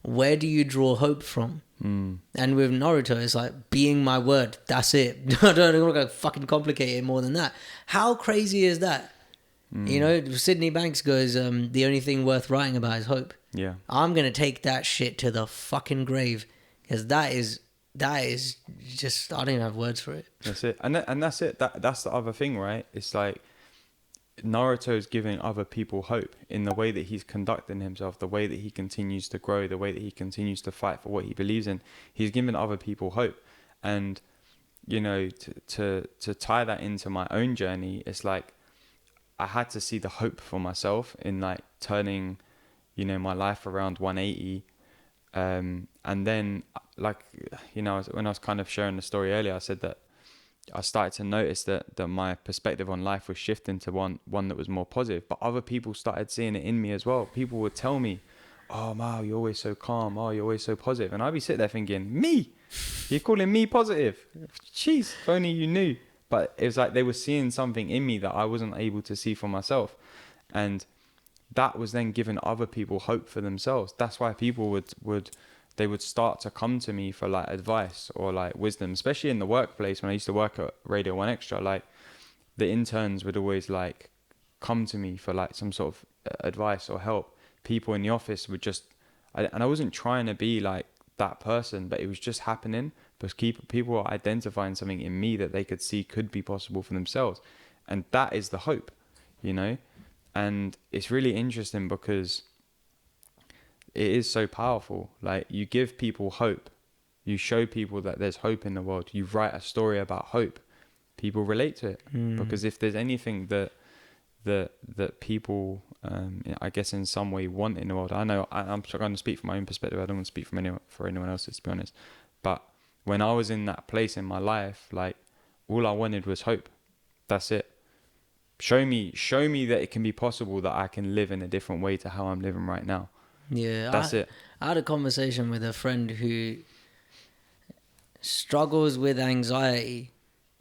where do you draw hope from? And with Naruto, it's like being my word. That's it. I don't want to fucking complicate it more than that. How crazy is that? Sydney Banks goes, the only thing worth writing about is hope. Yeah. I'm going to take that shit to the fucking grave because that is just, I don't even have words for it. That's it. And that's it. That's the other thing, right? It's like Naruto's giving other people hope in the way that he's conducting himself, the way that he continues to grow, the way that he continues to fight for what he believes in. He's giving other people hope. And, to tie that into my own journey, it's like I had to see the hope for myself in like turning, my life around 180. And then like, when I was kind of sharing the story earlier, I said that I started to notice that my perspective on life was shifting to one that was more positive, but other people started seeing it in me as well. People would tell me, oh, Mal, you're always so calm. Oh, you're always so positive. And I'd be sitting there thinking, me? You're calling me positive? Jeez, if only you knew. But it was like they were seeing something in me that I wasn't able to see for myself. And that was then giving other people hope for themselves. That's why people would start to come to me for like advice or like wisdom, especially in the workplace. When I used to work at Radio 1 Extra, like the interns would always like come to me for like some sort of advice or help people in the office would just, and I wasn't trying to be like that person, but it was just happening because people were identifying something in me that they could see could be possible for themselves. And that is the hope, you know? And it's really interesting because it is so powerful. Like, you give people hope. You show people that there's hope in the world. You write a story about hope. People relate to it. Because if there's anything that people, I guess in some way want in the world, I know I'm going to speak from my own perspective. I don't want to speak from anyone else's, to be honest. But when I was in that place in my life, like, all I wanted was hope. That's it. Show me that it can be possible that I can live in a different way to how I'm living right now. Yeah, That's it. I had a conversation with a friend who struggles with anxiety,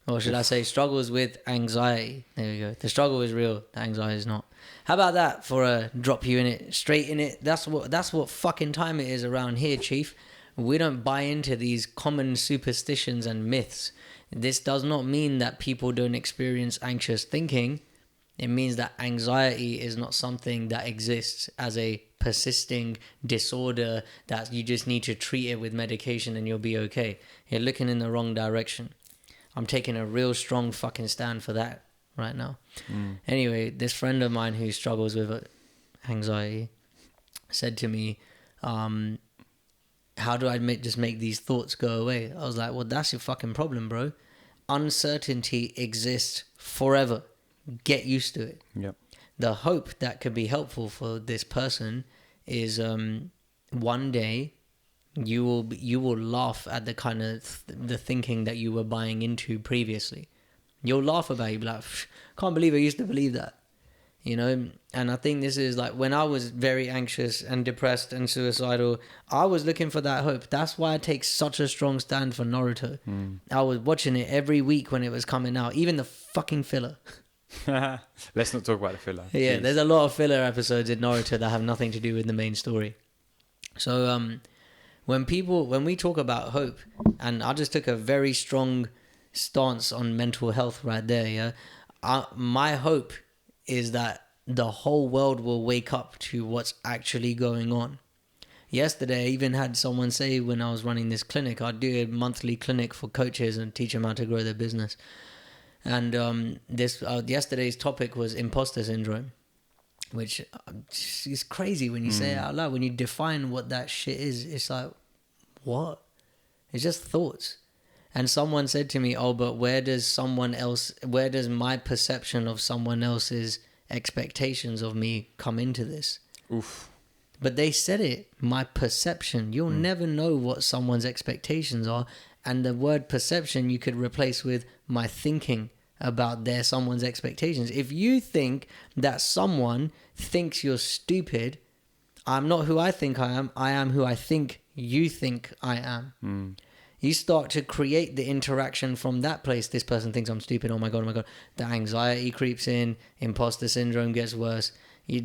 or should I say struggles with anxiety. There we go. The struggle is real, the anxiety is not. How about that for a drop you in it, straight in it? That's what fucking time it is around here, Chief. We don't buy into these common superstitions and myths. This does not mean that people don't experience anxious thinking. It means that anxiety is not something that exists as a persisting disorder that you just need to treat it with medication and you'll be okay. You're looking in the wrong direction. I'm taking a real strong fucking stand for that right now. Anyway, this friend of mine who struggles with anxiety said to me, how do I just make these thoughts go away? I was like, well, that's your fucking problem, bro. Uncertainty exists forever. Get used to it. Yep. The hope that could be helpful for this person is one day you will laugh at the kind of the thinking that you were buying into previously. You'll laugh about it. You'll be like, can't believe I used to believe that. You know, and I think this is like when I was very anxious and depressed and suicidal, I was looking for that hope. That's why I take such a strong stand for Naruto. I was watching it every week when it was coming out, even the fucking filler. Let's not talk about the filler. Yeah, Jeez. there's a lot of filler episodes in Naruto that have nothing to do with the main story. So when we talk about hope, and I just took a very strong stance on mental health right there, yeah. My hope is that the whole world will wake up to what's actually going on. Yesterday, I even had someone say when I was running this clinic, I'd do a monthly clinic for coaches and teach them how to grow their business. And yesterday's topic was imposter syndrome, which is crazy when you say it out loud. When you define what that shit is, it's like, what? It's just thoughts. And someone said to me, oh, but where does my perception of someone else's expectations of me come into this? Oof. But they said it, my perception. You'll never know what someone's expectations are. And the word perception you could replace with my thinking about someone's expectations. If you think that someone thinks you're stupid, I'm not who I think I am who I think you think I am. You start to create the interaction from that place. This person thinks I'm stupid. Oh my God. The anxiety creeps in. Imposter syndrome gets worse.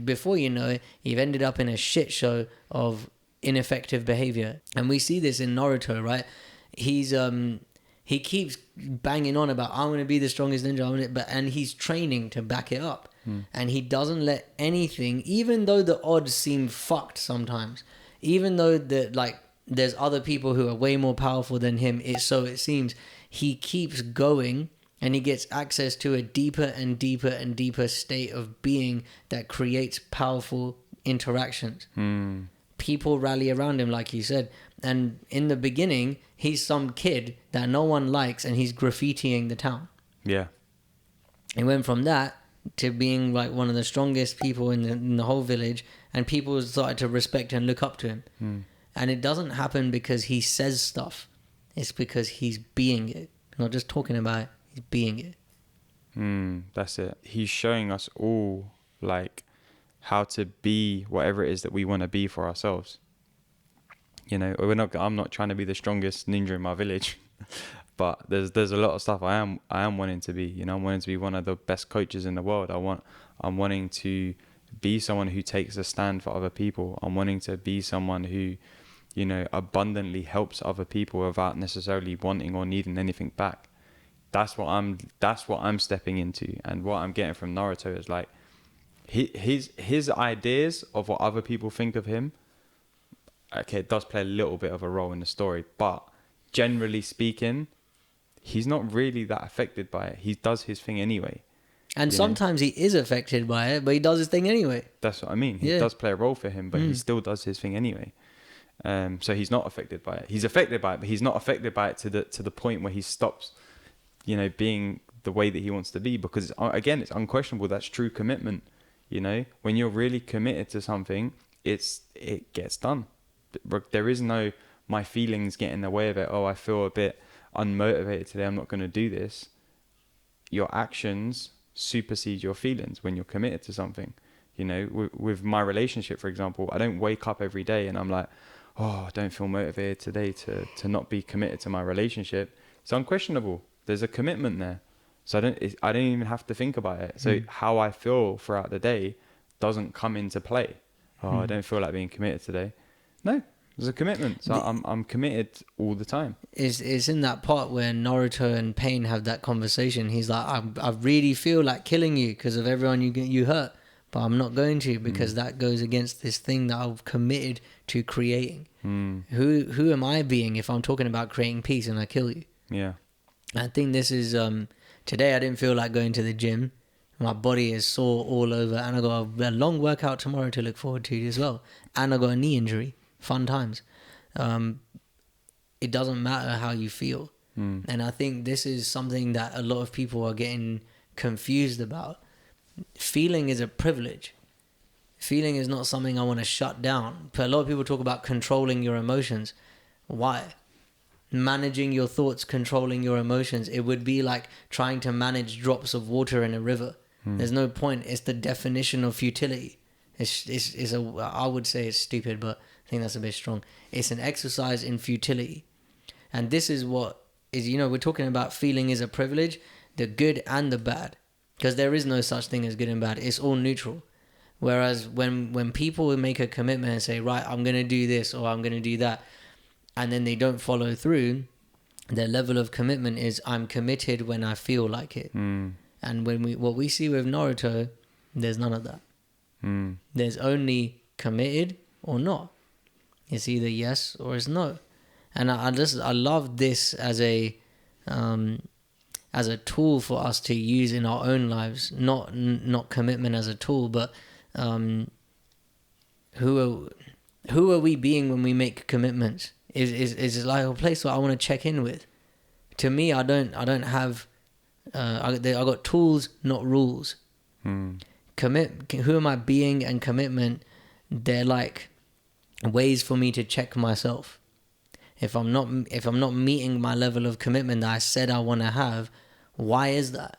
Before you know it, you've ended up in a shit show of ineffective behavior. And we see this in Naruto, right? He keeps banging on about, I want to be the strongest ninja, and he's training to back it up. And he doesn't let anything, even though the odds seem fucked sometimes, even though there's other people who are way more powerful than him, so it seems, he keeps going and he gets access to a deeper and deeper and deeper state of being that creates powerful interactions. People rally around him, like you said. And in the beginning, he's some kid that no one likes and he's graffitiing the town. Yeah. He went from that to being like one of the strongest people in the whole village, and people started to respect and look up to him. And it doesn't happen because he says stuff. It's because he's being it. Not just talking about it, he's being it. That's it. He's showing us all like how to be whatever it is that we want to be for ourselves. You know, I'm not trying to be the strongest ninja in my village, but there's a lot of stuff I am wanting to be. You know, I'm wanting to be one of the best coaches in the world. I'm wanting to be someone who takes a stand for other people. I'm wanting to be someone who, you know, abundantly helps other people without necessarily wanting or needing anything back. That's what I'm stepping into, and what I'm getting from Naruto is like, His ideas of what other people think of him, okay, it does play a little bit of a role in the story, but generally speaking, he's not really that affected by it. He does his thing anyway. And You know? sometimes he is affected by it, but he does his thing anyway. That's what I mean. He Yeah. does play a role for him, but he still does his thing anyway. So he's not affected by it. He's affected by it, but he's not affected by it to the point where he stops, you know, being the way that he wants to be. Because again, it's unquestionable. That's true commitment. You know, when you're really committed to something, it gets done. There is no my feelings get in the way of it. Oh, I feel a bit unmotivated today, I'm not going to do this. Your actions supersede your feelings when you're committed to something. You know, with my relationship, for example, I don't wake up every day and I'm like, oh, I don't feel motivated today to not be committed to my relationship. It's unquestionable. There's a commitment there. So I don't even have to think about it. So how I feel throughout the day doesn't come into play. Oh, I don't feel like being committed today. No, there's a commitment. So I'm committed all the time. It's in that part where Naruto and Pain have that conversation. He's like, I really feel like killing you because of everyone you hurt, but I'm not going to because that goes against this thing that I've committed to creating. Who am I being if I'm talking about creating peace and I kill you? Yeah. I think this is today I didn't feel like going to the gym. My body is sore all over and I got a long workout tomorrow to look forward to as well. And I got a knee injury. Fun times. It doesn't matter how you feel. And I think this is something that a lot of people are getting confused about. Feeling is a privilege. Feeling is not something I want to shut down. But a lot of people talk about controlling your emotions. Why? Managing your thoughts, controlling your emotions. It would be like trying to manage drops of water in a river. There's no point. It's the definition of futility. I would say it's stupid, but I think that's a bit strong. It's an exercise in futility. And this is what is, you know, we're talking about feeling is a privilege, the good and the bad. Because there is no such thing as good and bad. It's all neutral. Whereas when people make a commitment and say, right, I'm going to do this or I'm going to do that, and then they don't follow through, their level of commitment is I'm committed when I feel like it. And what we see with Naruto, there's none of that. There's only committed or not. It's either yes or it's no. And I love this as a tool for us to use in our own lives. Not commitment as a tool, but who are we being when we make commitments? Is it like a place where I want to check in with? To me, I don't have. I got tools, not rules. Who am I being and commitment? They're like ways for me to check myself. If I'm not meeting my level of commitment that I said I want to have, why is that?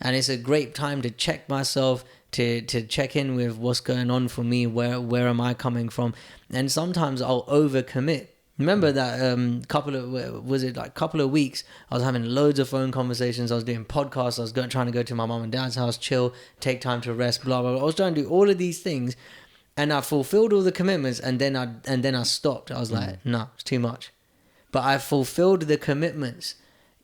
And it's a great time to check myself, to check in with what's going on for me, where am I coming from? And sometimes I'll overcommit. Remember that couple of weeks, I was having loads of phone conversations, I was doing podcasts, I was trying to go to my mum and dad's house, chill, take time to rest, blah, blah, blah. I was trying to do all of these things and I fulfilled all the commitments and then I stopped. I was like, no, it's too much. But I fulfilled the commitments,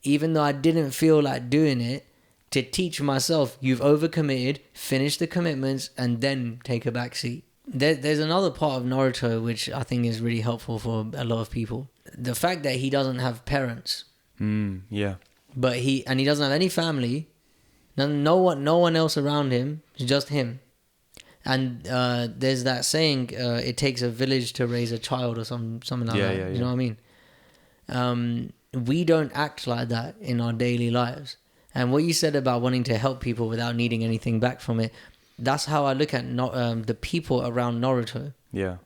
even though I didn't feel like doing it, to teach myself, you've overcommitted, finish the commitments and then take a back seat. There's another part of Naruto which I think is really helpful for a lot of people. The fact that he doesn't have parents. Yeah. But he doesn't have any family. No one else around him. It's just him. And there's that saying, it takes a village to raise a child or something like that. You know what I mean? We don't act like that in our daily lives. And what you said about wanting to help people without needing anything back from it, that's how I look at the people around Naruto. Yeah.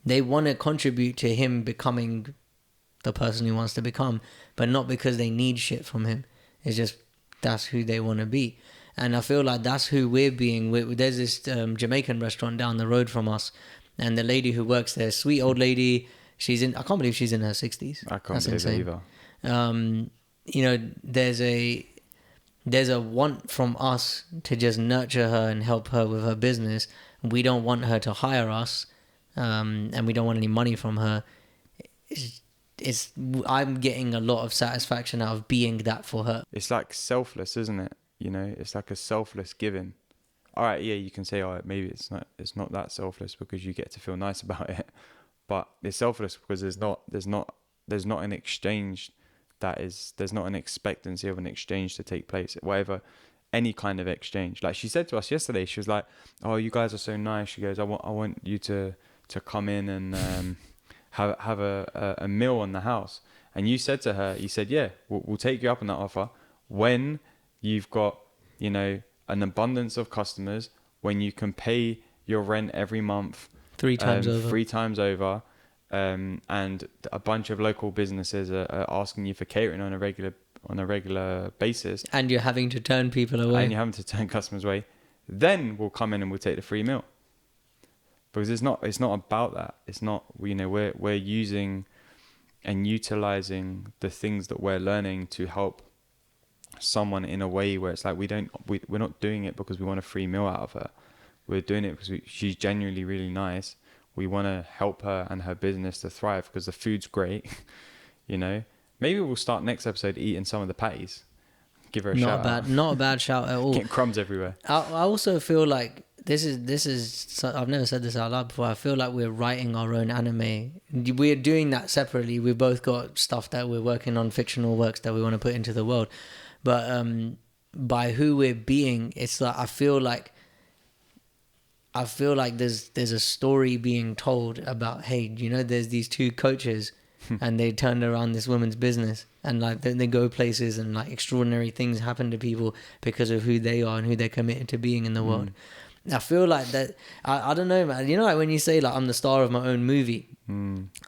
They want to contribute to him becoming the person he wants to become, but not because they need shit from him. It's just that's who they want to be. And I feel like that's who we're being. There's this Jamaican restaurant down the road from us, and the lady who works there, sweet old lady, I can't believe she's in her 60s. I can't believe it either. You know, there's a want from us to just nurture her and help her with her business. We don't want her to hire us, and we don't want any money from her. I'm getting a lot of satisfaction out of being that for her. It's like selfless, isn't it? You know, it's like a selfless giving. all right, yeah, you can say, oh, maybe it's not that selfless because you get to feel nice about it, but it's selfless because there's not an exchange there's not an expectancy of an exchange to take place, whatever, any kind of exchange. Like she said to us yesterday, she was like, oh, you guys are so nice. She goes, I want you to come in and have a meal on the house. And you said to her, you said, yeah, we'll take you up on that offer when you've got, you know, an abundance of customers, when you can pay your rent every month 3 times over. 3 times over, and a bunch of local businesses are asking you for catering on a regular basis, and you're having to turn people away, and you're having to turn customers away, then we'll come in and we'll take the free meal. Because it's not about that. It's not, you know, we're using and utilizing the things that we're learning to help someone in a way where it's like we're not doing it because we want a free meal out of her. We're doing it because she's genuinely really nice. We want to help her and her business to thrive because the food's great. You know, maybe we'll start next episode eating some of the patties. Give her a shout out. Not a bad shout at all. Getting crumbs everywhere. I also feel like this is I've never said this out loud before. I feel like we're writing our own anime. We're doing that separately. We've both got stuff that we're working on, fictional works that we want to put into the world. But by who we're being, it's like I feel like there's a story being told about, hey, you know, there's these 2 coaches and they turned around this woman's business, and like then they go places and like extraordinary things happen to people because of who they are and who they're committed to being in the world. I feel like that, I don't know, man, you know, like when you say like I'm the star of my own movie,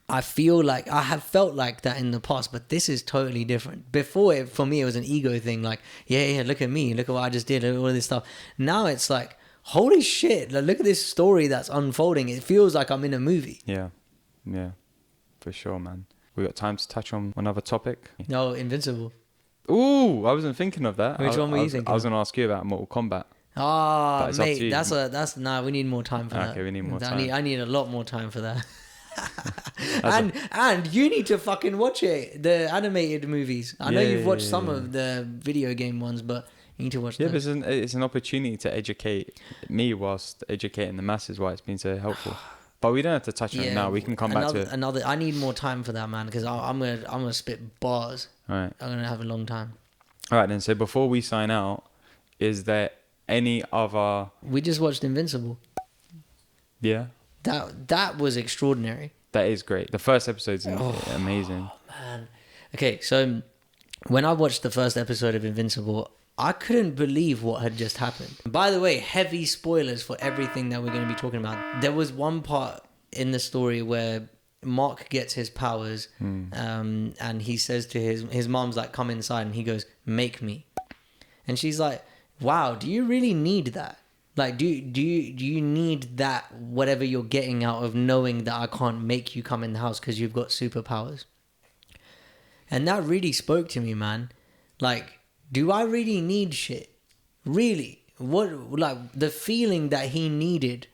I feel like I have felt like that in the past, but this is totally different. Before, for me, it was an ego thing, like, yeah, look at me, look at what I just did, look at all this stuff. Now it's like, holy shit, like, look at this story that's unfolding. It feels like I'm in a movie. Yeah, for sure, man. We got time to touch on another topic? No, Invincible. Ooh, I wasn't thinking of that. Which one were you thinking? I was going to ask you about Mortal Kombat. Ah, mate, that's we need more time for that. Okay, we need more time. I need a lot more time for that. and you need to fucking watch it, the animated movies. I know you've watched some of the video game ones, but you need to watch them. Yeah, but it's an opportunity to educate me whilst educating the masses, why it's been so helpful. But we don't have to touch on it now. We can come back to it. I need more time for that, man, because I'm gonna spit bars. All right. I'm gonna have a long time. All right, then. So before we sign out, is there any other? We just watched Invincible. Yeah. That was extraordinary. That is great. The first episode's amazing. Oh, man. Okay, so when I watched the first episode of Invincible, I couldn't believe what had just happened. By the way, heavy spoilers for everything that we're going to be talking about. There was one part in the story where Mark gets his powers, and he says to his mom's like, come inside, and he goes, make me. And she's like, wow, do you really need that? Like, do you need that, whatever you're getting out of knowing that I can't make you come in the house because you've got superpowers? And that really spoke to me, man. Like, do I really need shit? Really? What, like, the feeling that he needed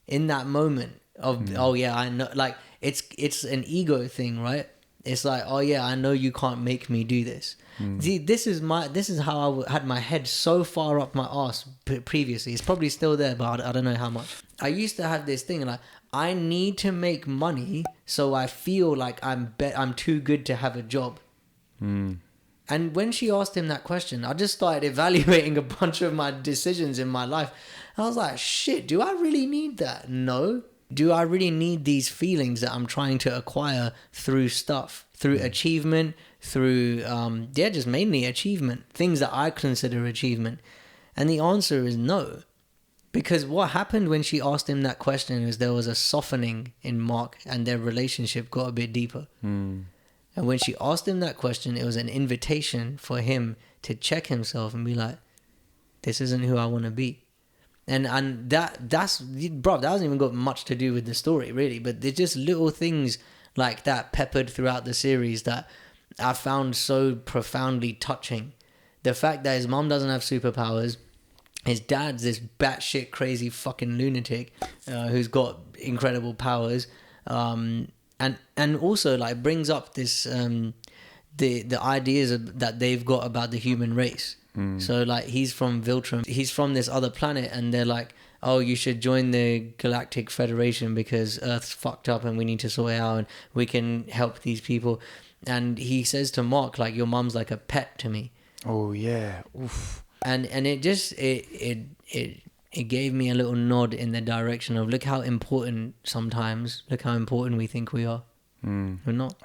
in that moment of, oh yeah, I know, like, it's an ego thing, right? It's like, oh yeah, I know you can't make me do this. See, this is how I had my head so far up my ass previously. It's probably still there, but I don't know how much. I used to have this thing like, I need to make money so I feel like I'm too good to have a job. And when she asked him that question, I just started evaluating a bunch of my decisions in my life. I was like, shit, do I really need that? No. Do I really need these feelings that I'm trying to acquire through stuff, through achievement, through, just mainly achievement, things that I consider achievement? And the answer is no. Because what happened when she asked him that question is there was a softening in Mark and their relationship got a bit deeper. And when she asked him that question, it was an invitation for him to check himself and be like, this isn't who I want to be. And that's, bro, that hasn't even got much to do with the story, really. But there's just little things like that peppered throughout the series that I found so profoundly touching. The fact that his mom doesn't have superpowers, his dad's this batshit crazy fucking lunatic who's got incredible powers, and also like brings up this the ideas that they've got about the human race. So like he's from Viltrum, he's from this other planet, and they're like, oh, you should join the Galactic Federation because Earth's fucked up and we need to sort it out and we can help these people. And he says to Mark, like, your mum's like a pet to me. Oh yeah. Oof. And it just it gave me a little nod in the direction of look how important we think we are. We're not.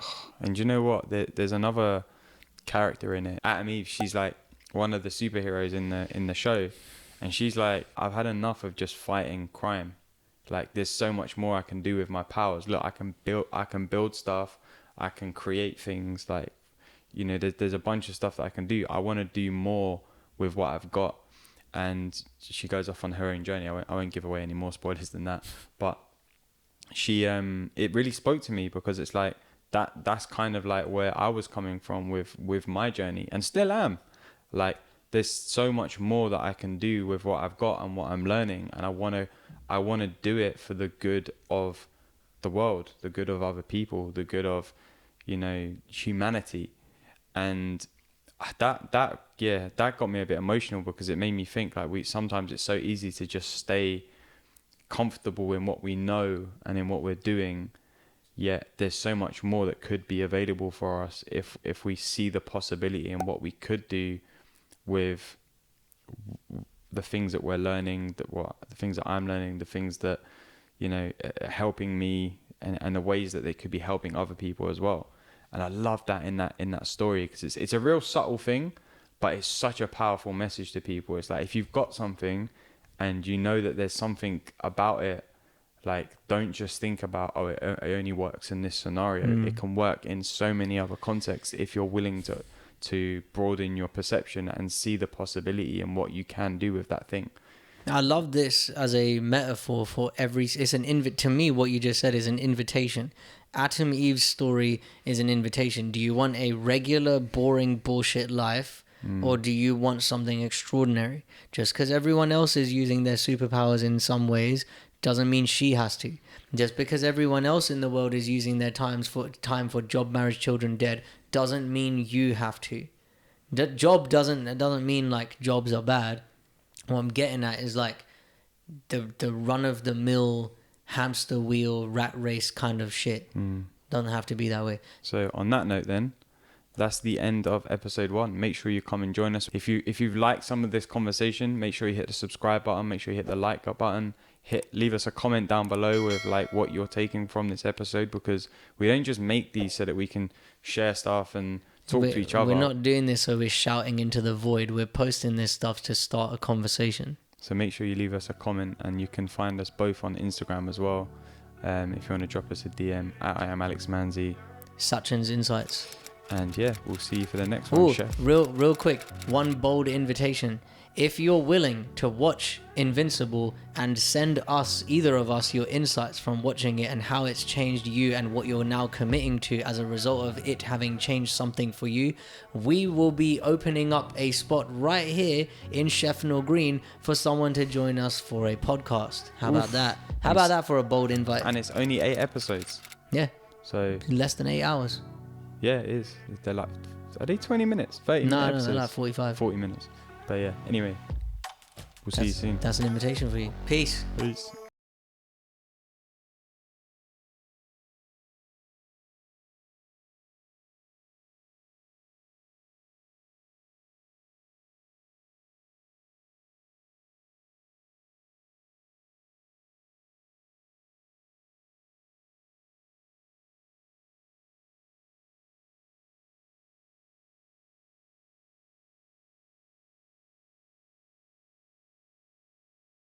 And you know what? There's another character in it. Atom Eve, she's like one of the superheroes in the show, and she's like, I've had enough of just fighting crime. Like, there's so much more I can do with my powers. Look, I can build stuff, I can create things. Like, you know, there's a bunch of stuff that I can do. I want to do more with what I've got. And she goes off on her own journey. I won't give away any more spoilers than that. But she it really spoke to me because it's like that's kind of like where I was coming from with my journey, and still am. Like, there's so much more that I can do with what I've got and what I'm learning, and I want to do it for the good of the world, the good of other people, the good of, you know, humanity. And that got me a bit emotional because it made me think, like, sometimes it's so easy to just stay comfortable in what we know and in what we're doing, yet there's so much more that could be available for us if we see the possibility in what we could do with the things that we're learning, the things that I'm learning, the things that, you know, are helping me, and the ways that they could be helping other people as well. And I love that in that story, because it's a real subtle thing, but it's such a powerful message to people. It's like, if you've got something and you know that there's something about it, like, don't just think about, oh, it only works in this scenario. It can work in so many other contexts if you're willing to broaden your perception and see the possibility and what you can do with that thing. I love this as a metaphor for to me, what you just said is an invitation. Atom Eve's story is an invitation. Do you want a regular, boring, bullshit life, or do you want something extraordinary? Just because everyone else is using their superpowers in some ways doesn't mean she has to. Just because everyone else in the world is using their time for job, marriage, children, dead, doesn't mean you have to. That job doesn't mean like jobs are bad. What I'm getting at is like the run of the mill hamster wheel rat race kind of shit. Doesn't have to be that way. So on that note, then, that's the end of episode 1. Make sure you come and join us. If you've liked some of this conversation, make sure you hit the subscribe button. Make sure you hit the like button. Leave us a comment down below with like what you're taking from this episode, because we don't just make these so that we can share stuff and talk to each other. We're not doing this so we're shouting into the void. We're posting this stuff to start a conversation. So make sure you leave us a comment, and you can find us both on Instagram as well. If you want to drop us a DM at I am Alex Manzi. Sachin's Insights. And yeah, we'll see you for the next one, Chef. Real quick, one bold invitation. If you're willing to watch Invincible and send us, either of us, your insights from watching it and how it's changed you and what you're now committing to as a result of it having changed something for you, we will be opening up a spot right here in Sheffield Green for someone to join us for a podcast. How about that? How about that for a bold invite? And it's only 8 episodes. Yeah. So less than 8 hours. Yeah, it is. They're like, are they 20 minutes? 30 minutes? No, they're like 45. 40 minutes. But yeah, anyway, we'll see you soon. That's an invitation for you. Peace. Peace.